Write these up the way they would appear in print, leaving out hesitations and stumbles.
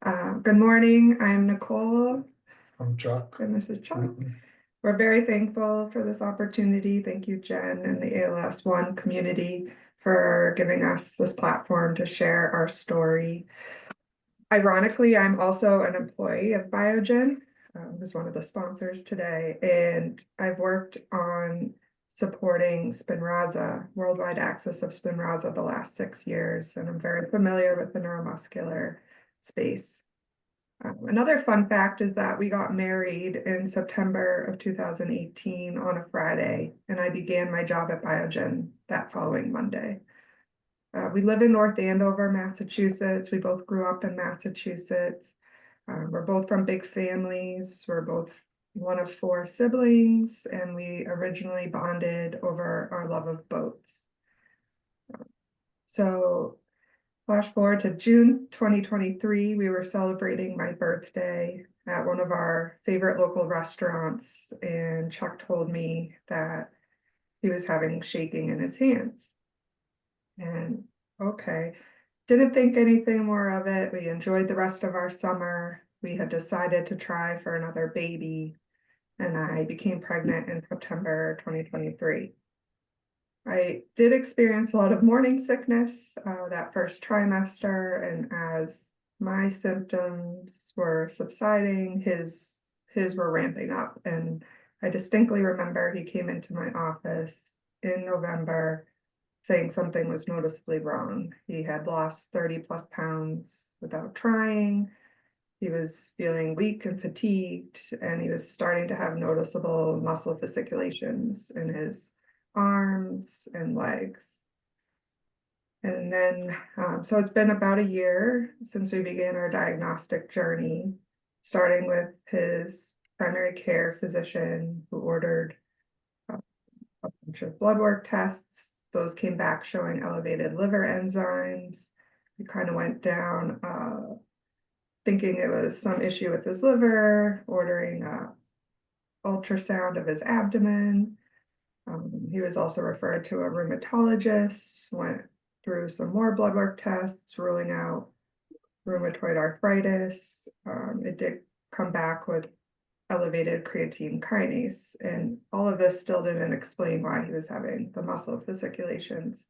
Good morning, I'm Nicole. I'm Chuck. And this is Chuck. We're very thankful for this opportunity. Thank you, Jen, and the ALS ONE community for giving us this platform to share our story. Ironically, I'm also an employee of Biogen, who's one of the sponsors today, and I've worked on supporting Spinraza, worldwide access of Spinraza the last 6 years, and I'm very familiar with the neuromuscular space. Another fun fact is that we got married in September of 2018 on a Friday, and I began my job at Biogen that following Monday. We live in North Andover, Massachusetts. We both grew up in Massachusetts. We're both from big families. We're both one of 4 siblings, and we originally bonded over our love of boats. So flash forward to June 2023, we were celebrating my birthday at one of our favorite local restaurants, and Chuck told me that he was having shaking in his hands. And okay, didn't think anything more of it. We enjoyed the rest of our summer. We had decided to try for another baby, and I became pregnant in September 2023. I did experience a lot of morning sickness that first trimester, and as my symptoms were subsiding, his were ramping up. And I distinctly remember he came into my office in November saying something was noticeably wrong. He had lost 30 plus pounds without trying. He was feeling weak and fatigued, and he was starting to have noticeable muscle fasciculations in his arms and legs. And then, so it's been about a year since we began our diagnostic journey, starting with his primary care physician who ordered a bunch of blood work tests. Those came back showing elevated liver enzymes. We kind of went down thinking it was some issue with his liver, ordering an ultrasound of his abdomen. He was also referred to a rheumatologist, went through some more blood work tests, ruling out rheumatoid arthritis. It did come back with elevated creatine kinase, and all of this still didn't explain why he was having the muscle fasciculations.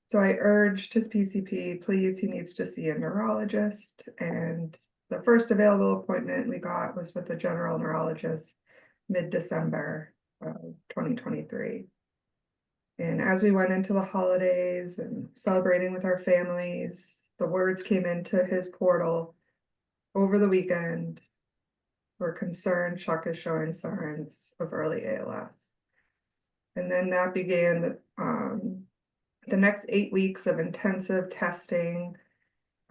So I urged his PCP, please, he needs to see a neurologist. And the first available appointment we got was with a general neurologist mid-December 2023. And as we went into the holidays and celebrating with our families, the words came into his portal over the weekend: we're concerned Chuck is showing signs of early ALS. And then that began the next 8 weeks of intensive testing,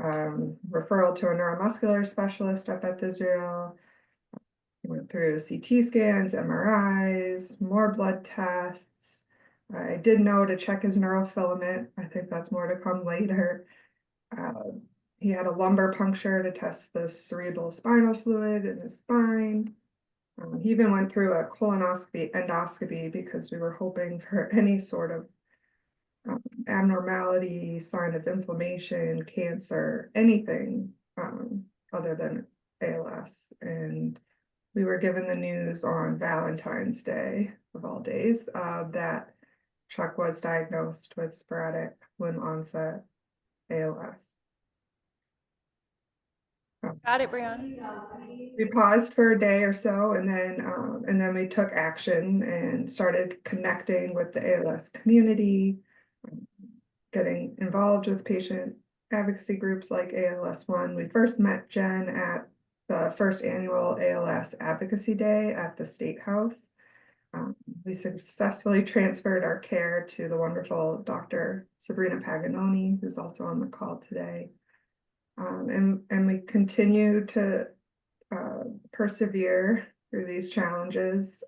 referral to a neuromuscular specialist at Beth Israel. Went through CT scans, MRIs, more blood tests. I did know to check his neurofilament. I think that's more to come later. He had a lumbar puncture to test the cerebral spinal fluid in his spine. He even went through a colonoscopy, endoscopy, because we were hoping for any sort of abnormality, sign of inflammation, cancer, anything other than ALS. And we were given the news on Valentine's Day, of all days, that Chuck was diagnosed with sporadic limb onset ALS. Got it, Brianna. We paused for a day or so, and then we took action and started connecting with the ALS community, getting involved with patient advocacy groups like ALS ONE. We first met Jen at the first annual ALS Advocacy Day at the State House. We successfully transferred our care to the wonderful Dr. Sabrina Paganoni, who's also on the call today. And we continue to persevere through these challenges.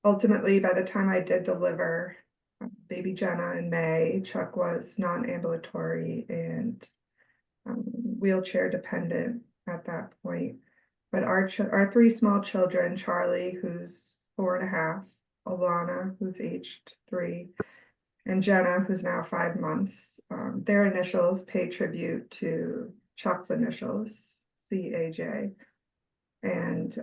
Ultimately, by the time I did deliver baby Jenna in May, Chuck was non-ambulatory and wheelchair dependent at that point. But our 3 small children, Charlie, who's 4.5, Alana, who's aged 3, and Jenna, who's now 5 months, their initials pay tribute to Chuck's initials, CAJ. And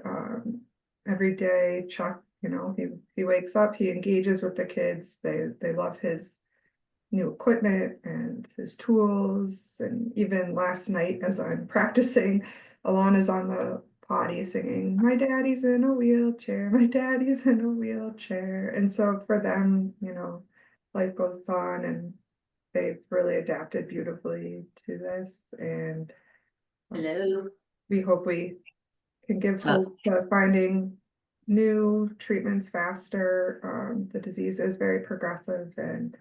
every day Chuck, he wakes up, he engages with the kids. They love his new equipment and his tools. And even last night, as I'm practicing, Alana's on the potty singing, "My daddy's in a wheelchair, my daddy's in a wheelchair." And so for them, life goes on, and they've really adapted beautifully to this. And Hello. we hope we can give What's up? hope to finding new treatments faster. The disease is very progressive, and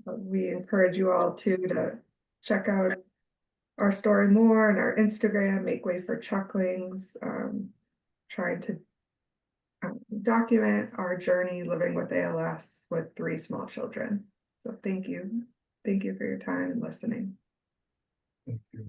we encourage you all to check out our story more on our Instagram, Make Way for Chucklings, trying to document our journey living with ALS with 3 small children. So thank you. Thank you for your time and listening. Thank you.